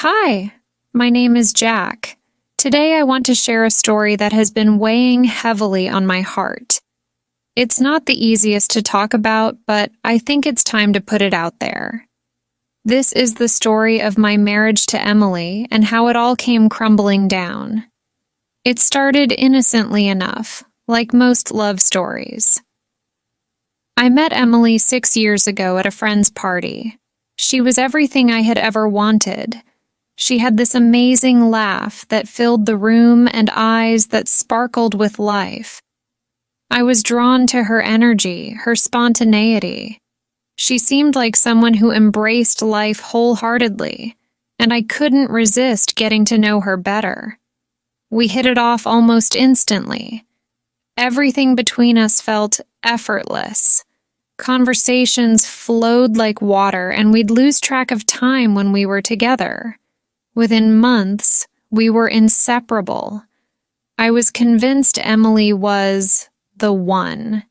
Hi, my name is Jack. Today I want to share a story that has been weighing heavily on my heart. It's not the easiest to talk about, but I think it's time to put it out there. This is the story of my marriage to Emily and how it all came crumbling down. It started innocently enough, like most love stories. I met Emily 6 years ago at a friend's party. She was everything I had ever wanted. She had this amazing laugh that filled the room and eyes that sparkled with life. I was drawn to her energy, her spontaneity. She seemed like someone who embraced life wholeheartedly, and I couldn't resist getting to know her better. We hit it off almost instantly. Everything between us felt effortless. Conversations flowed like water, and we'd lose track of time when we were together. Within months, we were inseparable. I was convinced Emily was the one.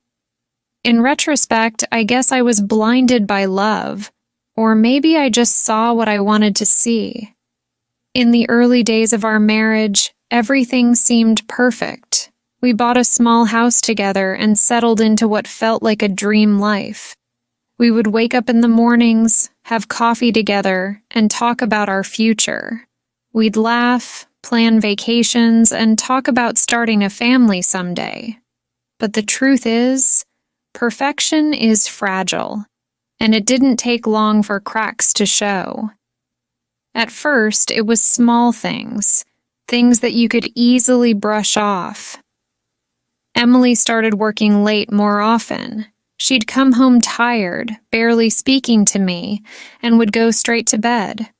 In retrospect, I guess I was blinded by love, or maybe I just saw what I wanted to see. In the early days of our marriage, everything seemed perfect. We bought a small house together and settled into what felt like a dream life. We would wake up in the mornings, have coffee together, and talk about our future. We'd laugh, plan vacations, and talk about starting a family someday. But the truth is, perfection is fragile, and it didn't take long for cracks to show. At first, it was small things that you could easily brush off. Emily started working late more often. She'd come home tired, barely speaking to me, and would go straight to bed.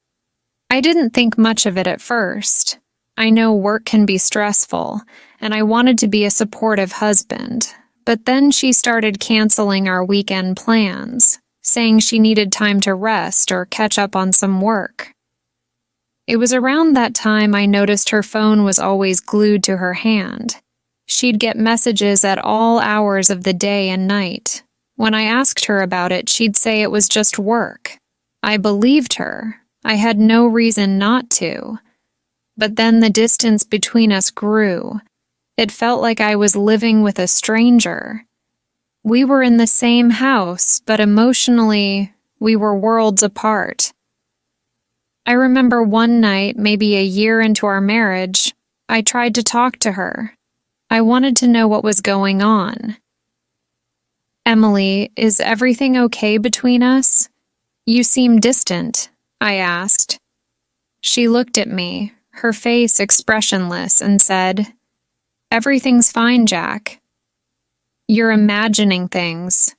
I didn't think much of it at first. I know work can be stressful, and I wanted to be a supportive husband. But then she started canceling our weekend plans, saying she needed time to rest or catch up on some work. It was around that time I noticed her phone was always glued to her hand. She'd get messages at all hours of the day and night. When I asked her about it, she'd say it was just work. I believed her. I had no reason not to. But then the distance between us grew. It felt like I was living with a stranger. We were in the same house, but emotionally, we were worlds apart. I remember one night, maybe a year into our marriage, I tried to talk to her. I wanted to know what was going on. "Emily, is everything okay between us? You seem distant," I asked. She looked at me, her face expressionless, and said, "Everything's fine, Jack. You're imagining things."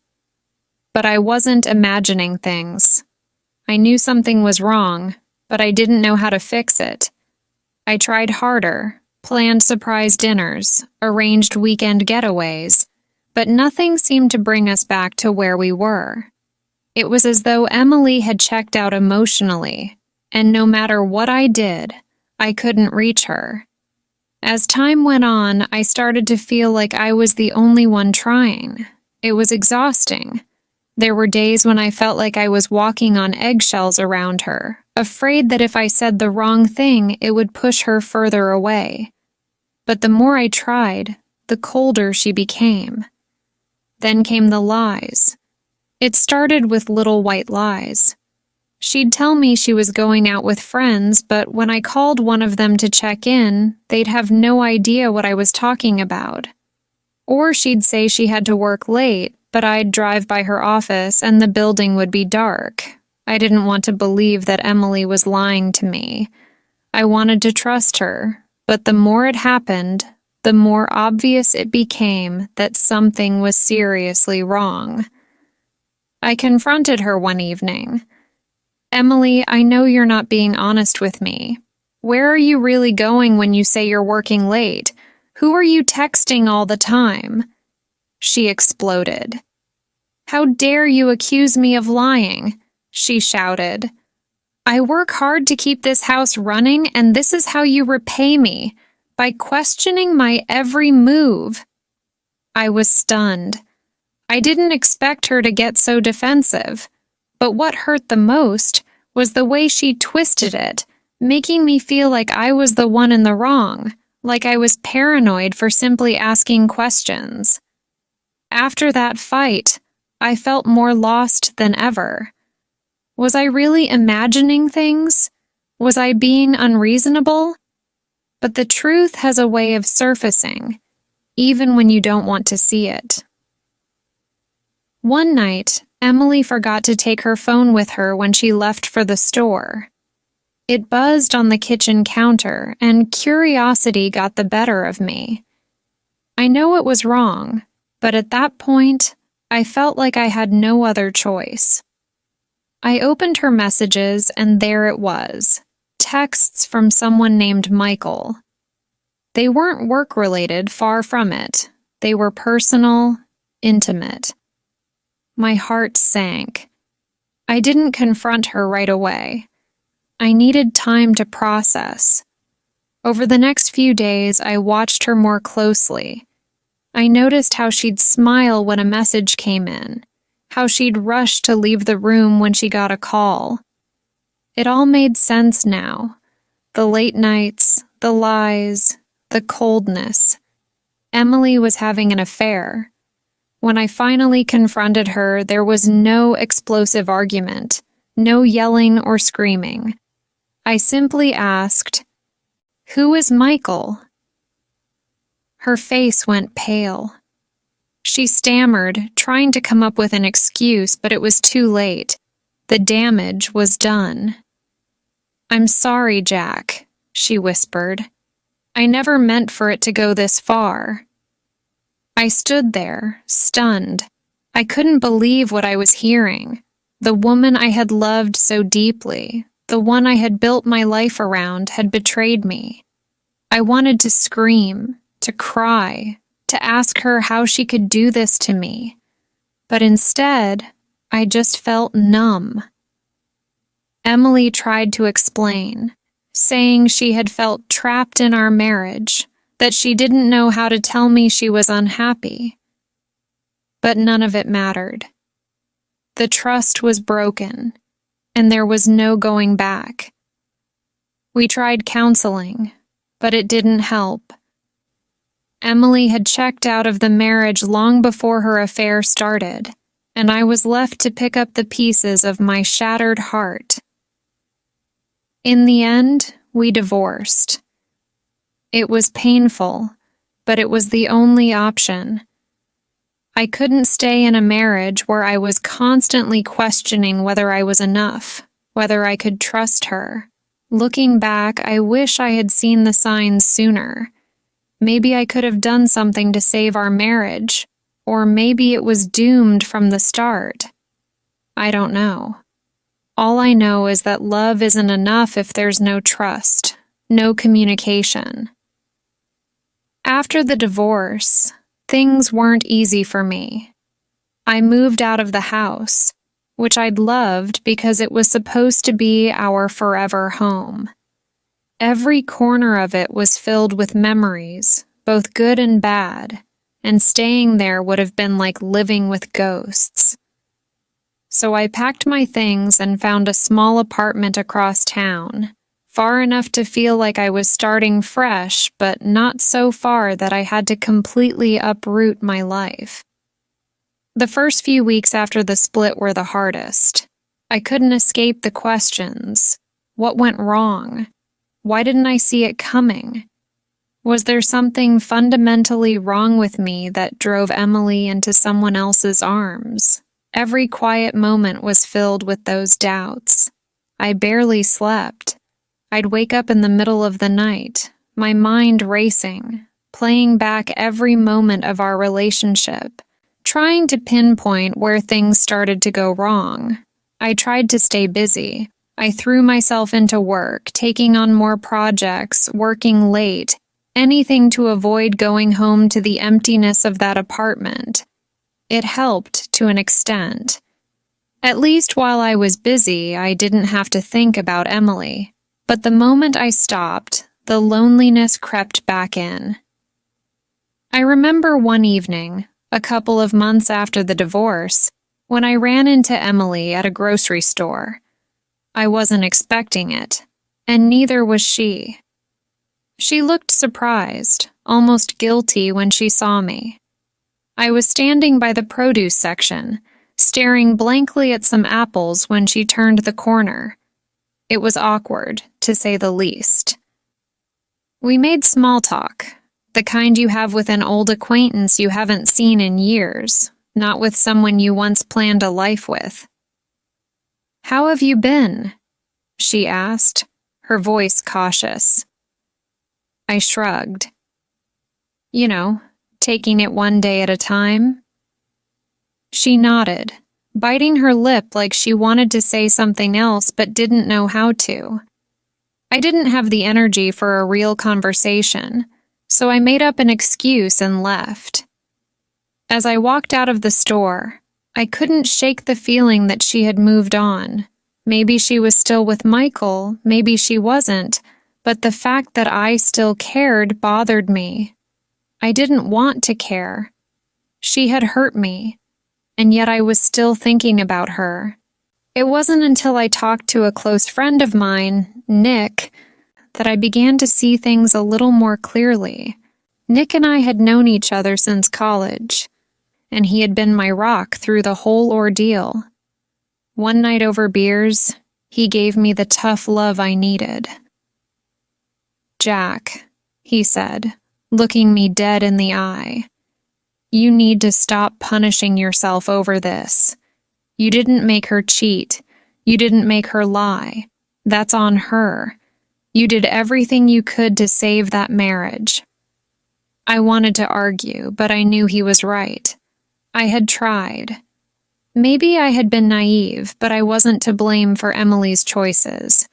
But I wasn't imagining things. I knew something was wrong, but I didn't know how to fix it. I tried harder, planned surprise dinners, arranged weekend getaways, but nothing seemed to bring us back to where we were. It was as though Emily had checked out emotionally, and no matter what I did, I couldn't reach her. As time went on, I started to feel like I was the only one trying. It was exhausting. There were days when I felt like I was walking on eggshells around her, afraid that if I said the wrong thing, it would push her further away. But the more I tried, the colder she became. Then came the lies. It started with little white lies. She'd tell me she was going out with friends, but when I called one of them to check in, they'd have no idea what I was talking about. Or she'd say she had to work late, but I'd drive by her office and the building would be dark. I didn't want to believe that Emily was lying to me. I wanted to trust her, but the more it happened, the more obvious it became that something was seriously wrong. I confronted her one evening. "Emily, I know you're not being honest with me. Where are you really going when you say you're working late? Who are you texting all the time?" She exploded. "How dare you accuse me of lying?" she shouted. "I work hard to keep this house running, and this is how you repay me, by questioning my every move." I was stunned. I didn't expect her to get so defensive, but what hurt the most was the way she twisted it, making me feel like I was the one in the wrong, like I was paranoid for simply asking questions. After that fight, I felt more lost than ever. Was I really imagining things? Was I being unreasonable? But the truth has a way of surfacing, even when you don't want to see it. One night, Emily forgot to take her phone with her when she left for the store. It buzzed on the kitchen counter, and curiosity got the better of me. I know it was wrong, but at that point, I felt like I had no other choice. I opened her messages, and there it was, texts from someone named Michael. They weren't work-related, far from it. They were personal, intimate. My heart sank. I didn't confront her right away. I needed time to process. Over the next few days, I watched her more closely. I noticed how she'd smile when a message came in, how she'd rush to leave the room when she got a call. It all made sense now. The late nights, the lies, the coldness. Emily was having an affair. When I finally confronted her, there was no explosive argument, no yelling or screaming. I simply asked, "Who is Michael?" Her face went pale. She stammered, trying to come up with an excuse, but it was too late. The damage was done. "I'm sorry, Jack," she whispered. "I never meant for it to go this far." I stood there, stunned. I couldn't believe what I was hearing. The woman I had loved so deeply, the one I had built my life around, had betrayed me. I wanted to scream, to cry, to ask her how she could do this to me. But instead, I just felt numb. Emily tried to explain, saying she had felt trapped in our marriage, that she didn't know how to tell me she was unhappy. But none of it mattered. The trust was broken, and there was no going back. We tried counseling, but it didn't help. Emily had checked out of the marriage long before her affair started, and I was left to pick up the pieces of my shattered heart. In the end, we divorced. It was painful, but it was the only option. I couldn't stay in a marriage where I was constantly questioning whether I was enough, whether I could trust her. Looking back, I wish I had seen the signs sooner. Maybe I could have done something to save our marriage, or maybe it was doomed from the start. I don't know. All I know is that love isn't enough if there's no trust, no communication. After the divorce, things weren't easy for me. I moved out of the house, which I'd loved because it was supposed to be our forever home. Every corner of it was filled with memories, both good and bad, and staying there would have been like living with ghosts. So I packed my things and found a small apartment across town, far enough to feel like I was starting fresh, but not so far that I had to completely uproot my life. The first few weeks after the split were the hardest. I couldn't escape the questions. What went wrong? Why didn't I see it coming? Was there something fundamentally wrong with me that drove Emily into someone else's arms? Every quiet moment was filled with those doubts. I barely slept. I'd wake up in the middle of the night, my mind racing, playing back every moment of our relationship, trying to pinpoint where things started to go wrong. I tried to stay busy. I threw myself into work, taking on more projects, working late, anything to avoid going home to the emptiness of that apartment. It helped to an extent. At least while I was busy, I didn't have to think about Emily. But the moment I stopped, the loneliness crept back in. I remember one evening, a couple of months after the divorce, when I ran into Emily at a grocery store. I wasn't expecting it, and neither was she. She looked surprised, almost guilty when she saw me. I was standing by the produce section, staring blankly at some apples when she turned the corner. It was awkward, to say the least. We made small talk, the kind you have with an old acquaintance you haven't seen in years, not with someone you once planned a life with. "How have you been?" she asked, her voice cautious. I shrugged. "You know, taking it one day at a time." She nodded, biting her lip like she wanted to say something else but didn't know how to. I didn't have the energy for a real conversation, so I made up an excuse and left. As I walked out of the store, I couldn't shake the feeling that she had moved on. Maybe she was still with Michael, maybe she wasn't, but the fact that I still cared bothered me. I didn't want to care. She had hurt me, and yet I was still thinking about her. It wasn't until I talked to a close friend of mine, Nick, that I began to see things a little more clearly. Nick and I had known each other since college, and he had been my rock through the whole ordeal. One night over beers, he gave me the tough love I needed. "Jack," he said, looking me dead in the eye, "you need to stop punishing yourself over this. You didn't make her cheat. You didn't make her lie. That's on her. You did everything you could to save that marriage." I wanted to argue, but I knew he was right. I had tried. Maybe I had been naive, but I wasn't to blame for Emily's choices.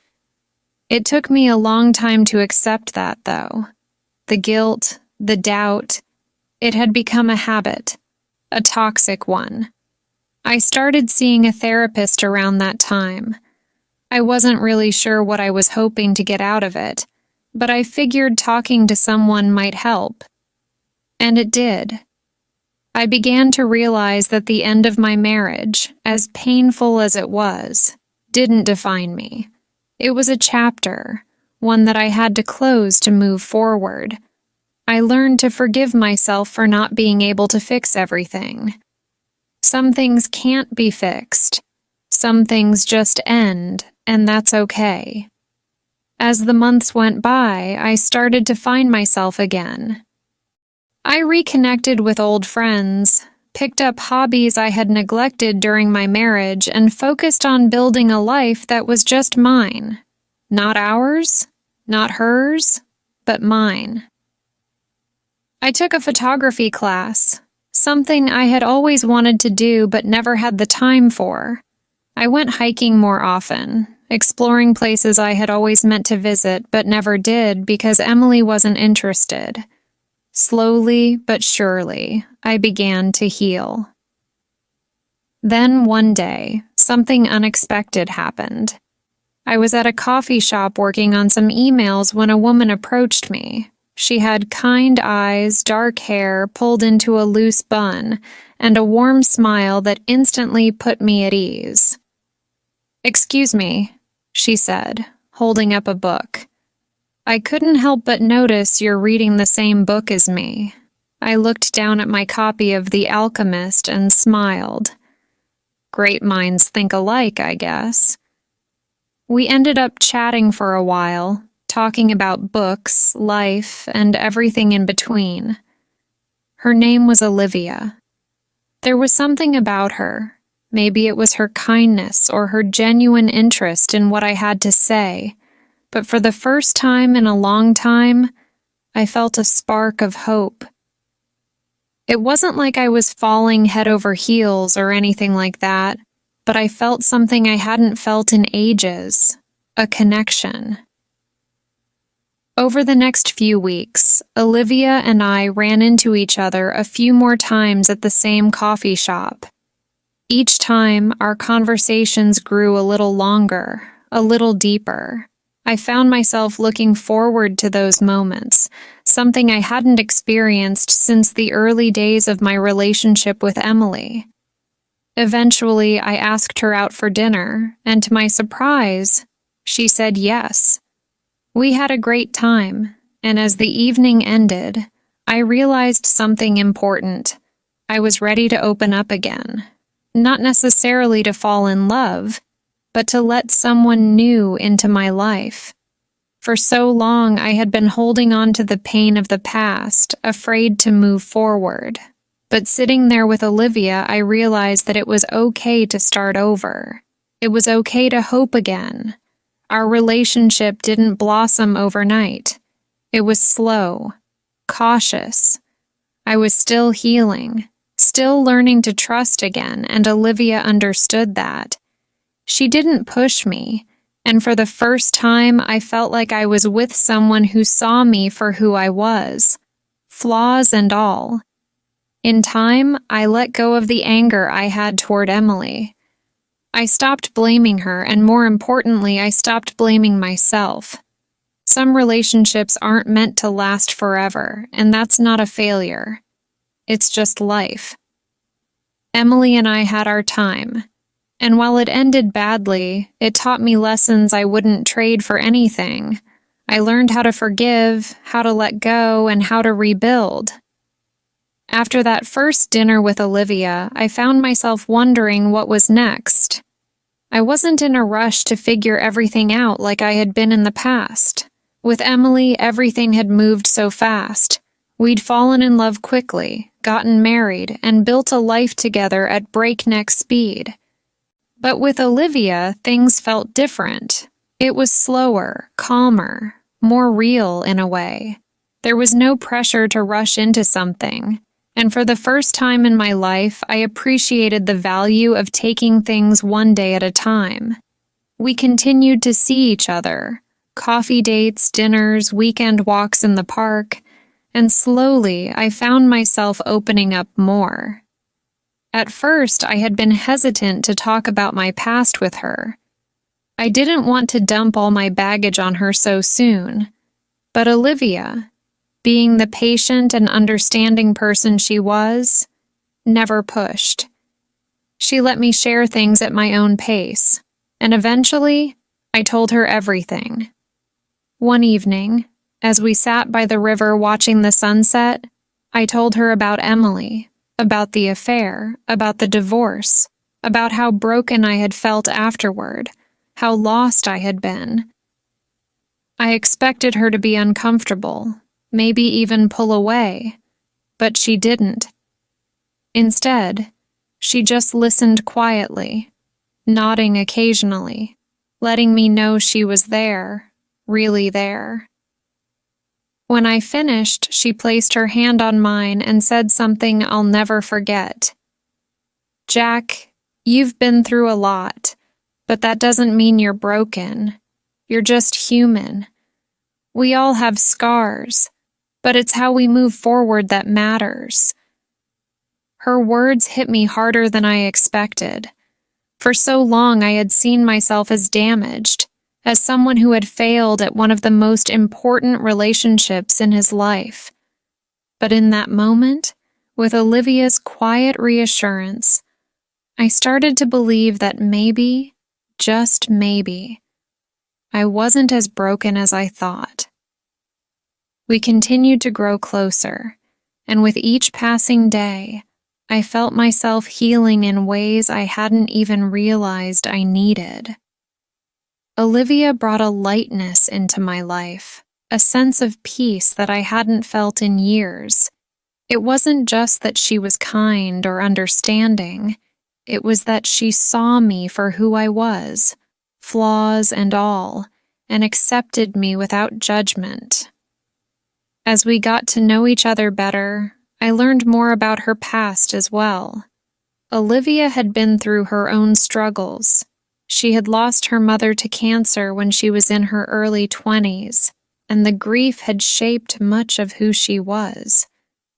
It took me a long time to accept that, though. The guilt, the doubt, it had become a habit, a toxic one. I started seeing a therapist around that time. I wasn't really sure what I was hoping to get out of it, but I figured talking to someone might help. And it did. I began to realize that the end of my marriage, as painful as it was, didn't define me. It was a chapter, one that I had to close to move forward. I learned to forgive myself for not being able to fix everything. Some things can't be fixed. Some things just end, and that's okay. As the months went by, I started to find myself again. I reconnected with old friends, picked up hobbies I had neglected during my marriage, and focused on building a life that was just mine. Not ours, not hers, but mine. I took a photography class, something I had always wanted to do but never had the time for. I went hiking more often, exploring places I had always meant to visit but never did because Emily wasn't interested. Slowly but surely, I began to heal. Then one day, something unexpected happened. I was at a coffee shop working on some emails when a woman approached me. She had kind eyes, dark hair pulled into a loose bun, and a warm smile that instantly put me at ease. "Excuse me," she said, holding up a book. "I couldn't help but notice you're reading the same book as me." I looked down at my copy of The Alchemist and smiled. Great minds think alike, I guess. We ended up chatting for a while, talking about books, life, and everything in between. Her name was Olivia. There was something about her. Maybe it was her kindness or her genuine interest in what I had to say. But for the first time in a long time, I felt a spark of hope. It wasn't like I was falling head over heels or anything like that, but I felt something I hadn't felt in ages, a connection. Over the next few weeks, Olivia and I ran into each other a few more times at the same coffee shop. Each time, our conversations grew a little longer, a little deeper. I found myself looking forward to those moments, something I hadn't experienced since the early days of my relationship with Emily. Eventually, I asked her out for dinner, and to my surprise, she said yes. We had a great time, and as the evening ended, I realized something important. I was ready to open up again. Not necessarily to fall in love, but to let someone new into my life. For so long, I had been holding on to the pain of the past, afraid to move forward. But sitting there with Olivia, I realized that it was okay to start over. It was okay to hope again. Our relationship didn't blossom overnight. It was slow, cautious. I was still healing, still learning to trust again, and Olivia understood that. She didn't push me, and for the first time, I felt like I was with someone who saw me for who I was, flaws and all. In time, I let go of the anger I had toward Emily. I stopped blaming her, and more importantly, I stopped blaming myself. Some relationships aren't meant to last forever, and that's not a failure. It's just life. Emily and I had our time, and while it ended badly, it taught me lessons I wouldn't trade for anything. I learned how to forgive, how to let go, and how to rebuild. After that first dinner with Olivia, I found myself wondering what was next. I wasn't in a rush to figure everything out like I had been in the past. With Emily, everything had moved so fast. We'd fallen in love quickly, gotten married, and built a life together at breakneck speed. But with Olivia, things felt different. It was slower, calmer, more real in a way. There was no pressure to rush into something. And for the first time in my life, I appreciated the value of taking things one day at a time. We continued to see each other, coffee dates, dinners, weekend walks in the park, and slowly I found myself opening up more. At first, I had been hesitant to talk about my past with her. I didn't want to dump all my baggage on her so soon. But Olivia, being the patient and understanding person she was, never pushed. She let me share things at my own pace, and eventually, I told her everything. One evening, as we sat by the river watching the sunset, I told her about Emily, about the affair, about the divorce, about how broken I had felt afterward, how lost I had been. I expected her to be uncomfortable, maybe even pull away, but she didn't. Instead, she just listened quietly, nodding occasionally, letting me know she was there, really there. When I finished, she placed her hand on mine and said something I'll never forget. "Jack, you've been through a lot, but that doesn't mean you're broken. You're just human. We all have scars, but it's how we move forward that matters." Her words hit me harder than I expected. For so long, I had seen myself as damaged, as someone who had failed at one of the most important relationships in his life. But in that moment, with Olivia's quiet reassurance, I started to believe that maybe, just maybe, I wasn't as broken as I thought. We continued to grow closer, and with each passing day, I felt myself healing in ways I hadn't even realized I needed. Olivia brought a lightness into my life, a sense of peace that I hadn't felt in years. It wasn't just that she was kind or understanding, it was that she saw me for who I was, flaws and all, and accepted me without judgment. As we got to know each other better, I learned more about her past as well. Olivia had been through her own struggles. She had lost her mother to cancer when she was in her early 20s, and the grief had shaped much of who she was.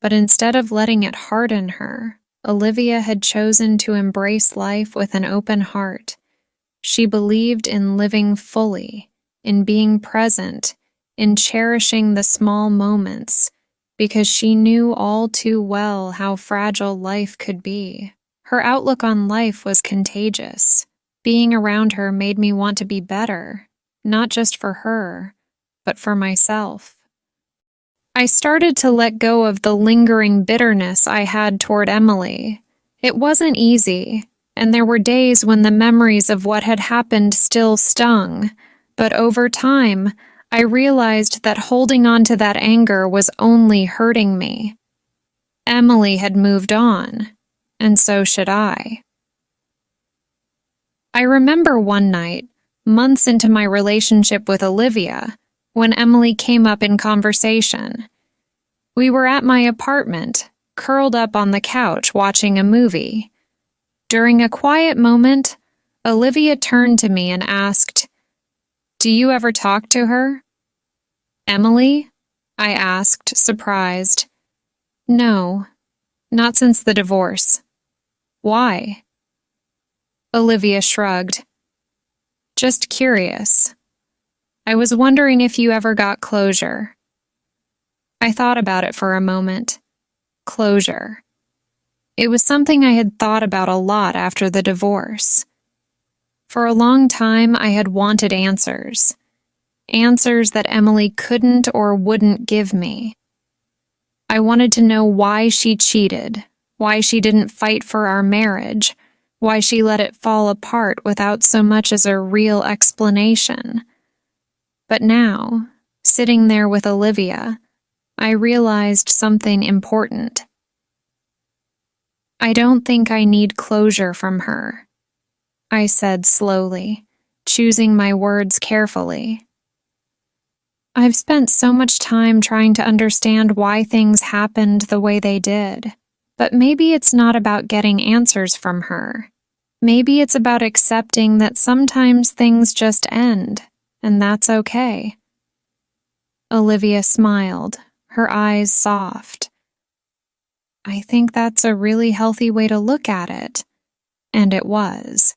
But instead of letting it harden her, Olivia had chosen to embrace life with an open heart. She believed in living fully, in being present, in cherishing the small moments, because she knew all too well how fragile life could be. Her outlook on life was contagious. Being around her made me want to be better, not just for her, but for myself. I started to let go of the lingering bitterness I had toward Emily. It wasn't easy, and there were days when the memories of what had happened still stung, but over time, I realized that holding on to that anger was only hurting me. Emily had moved on, and so should I. I remember one night, months into my relationship with Olivia, when Emily came up in conversation. We were at my apartment, curled up on the couch watching a movie. During a quiet moment, Olivia turned to me and asked, "Do you ever talk to her?" "Emily?" I asked, surprised. "No, not since the divorce." "Why?" Olivia shrugged. "Just curious. I was wondering if you ever got closure." I thought about it for a moment. Closure. It was something I had thought about a lot after the divorce. For a long time, I had wanted answers. Answers that Emily couldn't or wouldn't give me. I wanted to know why she cheated, why she didn't fight for our marriage, why she let it fall apart without so much as a real explanation. But now, sitting there with Olivia, I realized something important. "I don't think I need closure from her," I said slowly, choosing my words carefully. "I've spent so much time trying to understand why things happened the way they did, but maybe it's not about getting answers from her. Maybe it's about accepting that sometimes things just end, and that's okay." Olivia smiled, her eyes soft. "I think that's a really healthy way to look at it." And it was.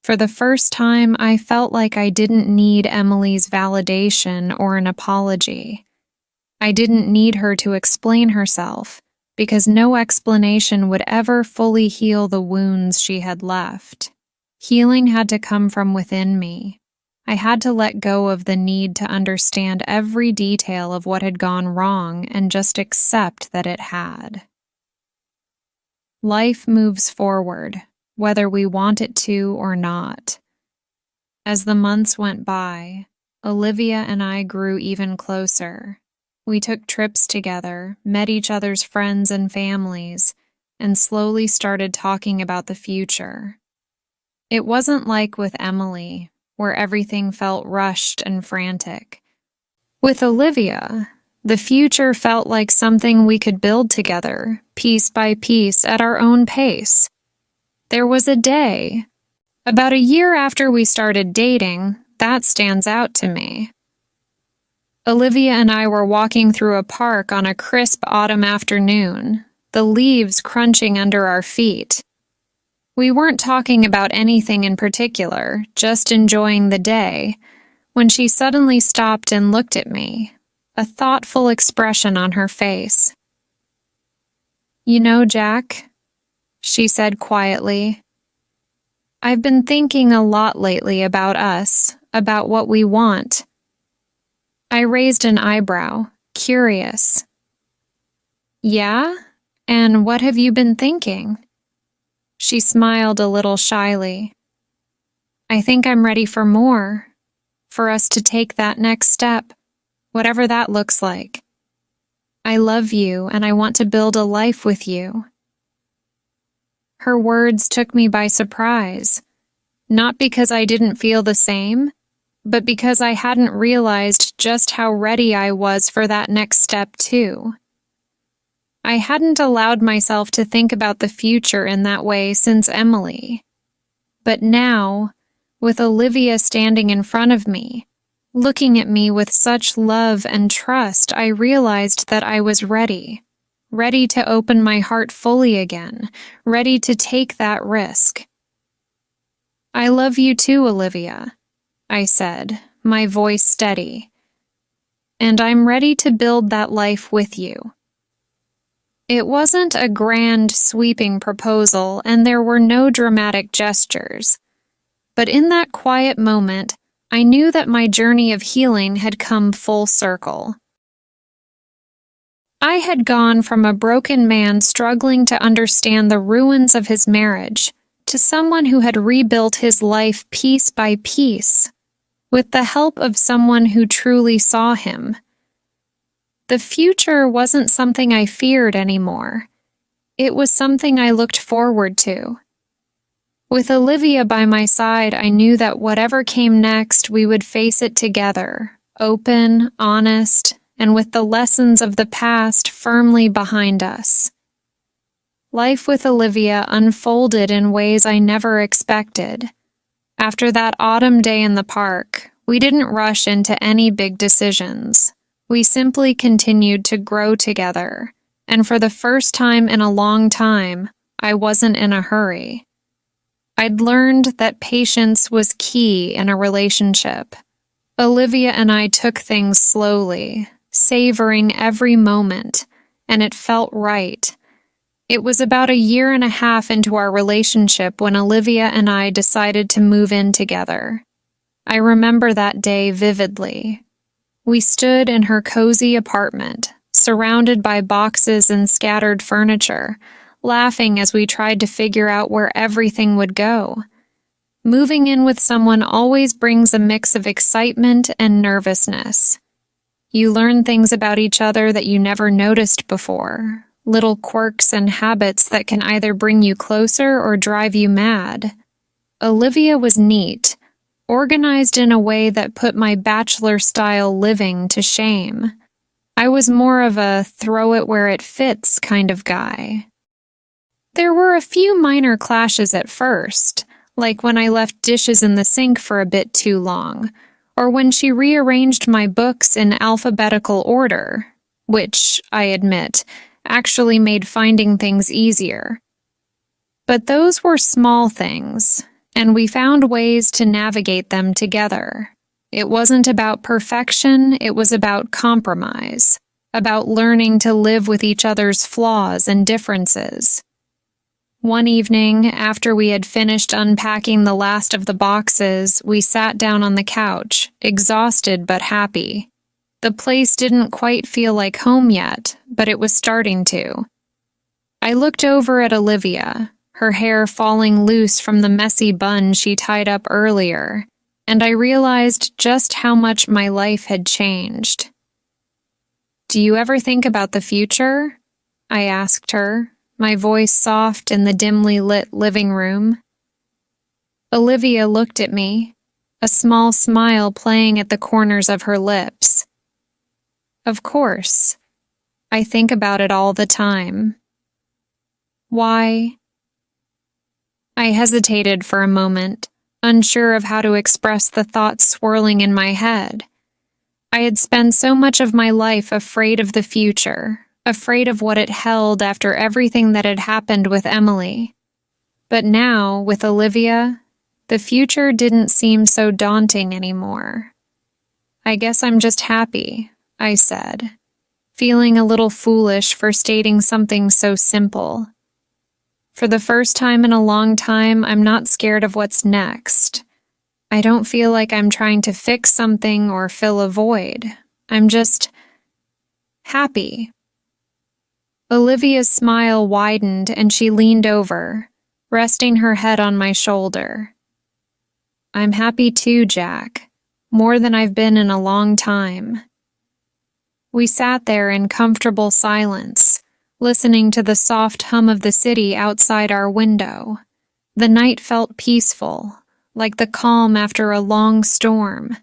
For the first time, I felt like I didn't need Emily's validation or an apology. I didn't need her to explain herself, because no explanation would ever fully heal the wounds she had left. Healing had to come from within me. I had to let go of the need to understand every detail of what had gone wrong and just accept that it had. Life moves forward, whether we want it to or not. As the months went by, Olivia and I grew even closer. We took trips together, met each other's friends and families, and slowly started talking about the future. It wasn't like with Emily, where everything felt rushed and frantic. With Olivia, the future felt like something we could build together, piece by piece, at our own pace. There was a day, about a year after we started dating, that stands out to me. Olivia and I were walking through a park on a crisp autumn afternoon, the leaves crunching under our feet. We weren't talking about anything in particular, just enjoying the day, when she suddenly stopped and looked at me, a thoughtful expression on her face. "You know, Jack," she said quietly, "I've been thinking a lot lately about us, about what we want." I raised an eyebrow, curious. "Yeah? And what have you been thinking?" She smiled a little shyly. "I think I'm ready for more, for us to take that next step, whatever that looks like. I love you and I want to build a life with you." Her words took me by surprise, not because I didn't feel the same, but because I hadn't realized just how ready I was for that next step too. I hadn't allowed myself to think about the future in that way since Emily. But now, with Olivia standing in front of me, looking at me with such love and trust, I realized that I was ready. Ready to open my heart fully again, ready to take that risk. "I love you too, Olivia," I said, my voice steady. "And I'm ready to build that life with you." It wasn't a grand, sweeping proposal, and there were no dramatic gestures. But in that quiet moment, I knew that my journey of healing had come full circle. I had gone from a broken man struggling to understand the ruins of his marriage to someone who had rebuilt his life piece by piece, with the help of someone who truly saw him. The future wasn't something I feared anymore. It was something I looked forward to. With Olivia by my side, I knew that whatever came next, we would face it together, open, honest, and with the lessons of the past firmly behind us. Life with Olivia unfolded in ways I never expected. After that autumn day in the park, we didn't rush into any big decisions. We simply continued to grow together, and for the first time in a long time, I wasn't in a hurry. I'd learned that patience was key in a relationship. Olivia and I took things slowly, savoring every moment, and it felt right. It was about 1.5 years into our relationship when Olivia and I decided to move in together. I remember that day vividly. We stood in her cozy apartment, surrounded by boxes and scattered furniture, laughing as we tried to figure out where everything would go. Moving in with someone always brings a mix of excitement and nervousness. You learn things about each other that you never noticed before, little quirks and habits that can either bring you closer or drive you mad. Olivia was neat, organized in a way that put my bachelor-style living to shame. I was more of a throw-it-where-it-fits kind of guy. There were a few minor clashes at first, like when I left dishes in the sink for a bit too long, or when she rearranged my books in alphabetical order, which, I admit, actually made finding things easier. But those were small things, and we found ways to navigate them together. It wasn't about perfection, it was about compromise, about learning to live with each other's flaws and differences. One evening, after we had finished unpacking the last of the boxes, we sat down on the couch, exhausted but happy. The place didn't quite feel like home yet, but it was starting to. I looked over at Olivia, her hair falling loose from the messy bun she tied up earlier, and I realized just how much my life had changed. "Do you ever think about the future?" I asked her, my voice soft in the dimly lit living room. Olivia looked at me, a small smile playing at the corners of her lips. "Of course. I think about it all the time." "Why?" I hesitated for a moment, unsure of how to express the thoughts swirling in my head. I had spent so much of my life afraid of the future, afraid of what it held after everything that had happened with Emily. But now, with Olivia, the future didn't seem so daunting anymore. "I guess I'm just happy," I said, feeling a little foolish for stating something so simple. For the first time in a long time, I'm not scared of what's next. I don't feel like I'm trying to fix something or fill a void. I'm just happy. Olivia's smile widened and she leaned over, resting her head on my shoulder. "I'm happy too, Jack, more than I've been in a long time." We sat there in comfortable silence, listening to the soft hum of the city outside our window. The night felt peaceful, like the calm after a long storm,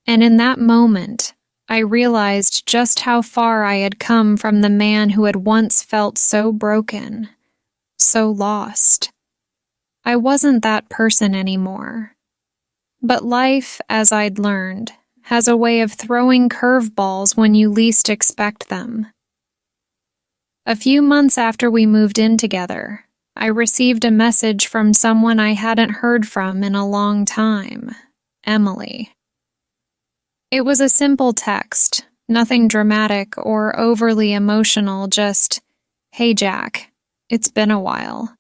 and in that moment, I realized just how far I had come from the man who had once felt so broken, so lost. I wasn't that person anymore. But life, as I'd learned, has a way of throwing curveballs when you least expect them. A few months after we moved in together, I received a message from someone I hadn't heard from in a long time, Emily. It was a simple text, nothing dramatic or overly emotional, just, "Hey Jack, it's been a while.